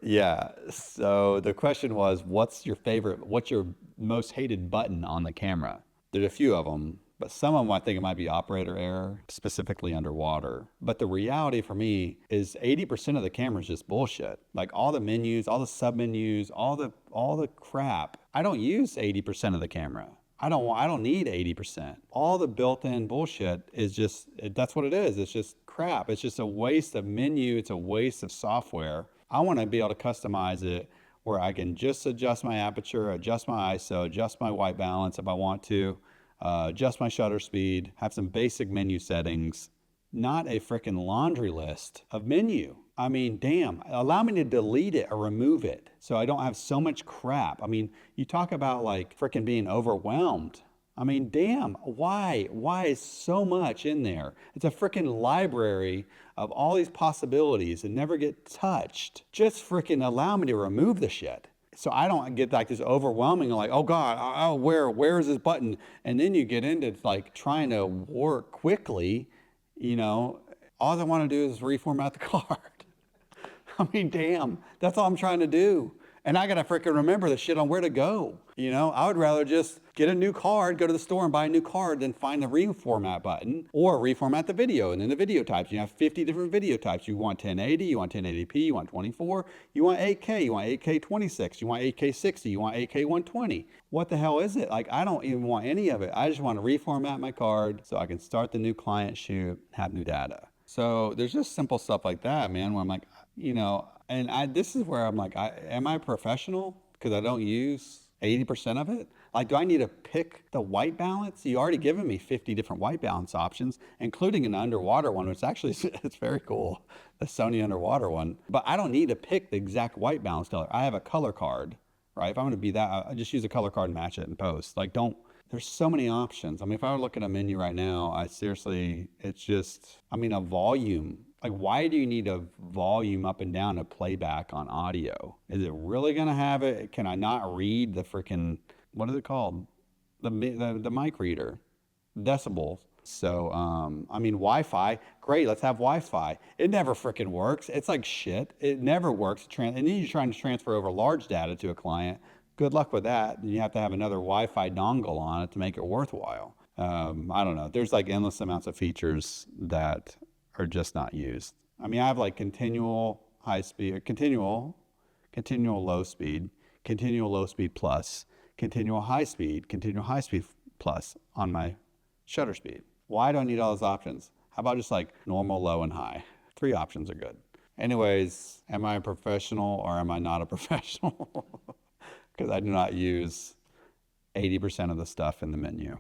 Yeah. So the question was, what's your most hated button on the camera? There's a few of them, but some of them I think it might be operator error, specifically underwater. But the reality for me is 80% of the camera is just bullshit. Like all the menus, all the submenus, all the crap. I don't use 80% of the camera. I don't need 80%. All the built-in bullshit is just that's what it is. It's just crap. It's just a waste of menu, it's a waste of software. I want to be able to customize it where I can just adjust my aperture, adjust my ISO, adjust my white balance if I want to, adjust my shutter speed, have some basic menu settings, not a freaking laundry list of menu. I mean, damn, allow me to delete it or remove it so I don't have so much crap. I mean, you talk about like freaking being overwhelmed. I mean, damn, why? Why is so much in there? It's a freaking library of all these possibilities that never get touched. Just freaking allow me to remove the shit. So I don't get like this overwhelming, like, oh God, oh, where is this button? And then you get into like trying to work quickly, you know, all I want to do is reformat the card. I mean, damn, that's all I'm trying to do. And I gotta freaking remember the shit on where to go. You know, I would rather just get a new card, go to the store and buy a new card than find the reformat button or reformat the video. And then the video types, you have 50 different video types. You want 1080, you want 1080p, you want 24, you want 8K, you want 8K 26, you want 8K 60, you want 8K 120. What the hell is it? Like, I don't even want any of it. I just want to reformat my card so I can start the new client shoot, have new data. So there's just simple stuff like that, man, where I'm like, you know, this is where I'm like, am I a professional? Because I don't use 80% of it. Like, do I need to pick the white balance? You already given me 50 different white balance options, including an underwater one, which actually it's very cool, the Sony underwater one. But I don't need to pick the exact white balance color. I have a color card, right? If I'm going to be that, I just use a color card and match it in post. Like, there's so many options. I mean, if I were looking at a menu right now, it's just, I mean, a volume. Like, why do you need a volume up and down to playback on audio? Is it really going to have it? Can I not read the freaking, what is it called? The mic reader, decibels. So, I mean, Wi-Fi, great, let's have Wi-Fi. It never freaking works. It's like shit. It never works. And then you're trying to transfer over large data to a client. Good luck with that. You have to have another Wi-Fi dongle on it to make it worthwhile. I don't know. There's like endless amounts of features that are just not used. I mean, I have like continual high speed, continual low speed, continual low speed plus, continual high speed plus on my shutter speed. Why do I need all those options? How about just like normal, low, and high? 3 options are good. Anyways, am I a professional or am I not a professional? Because I do not use 80% of the stuff in the menu.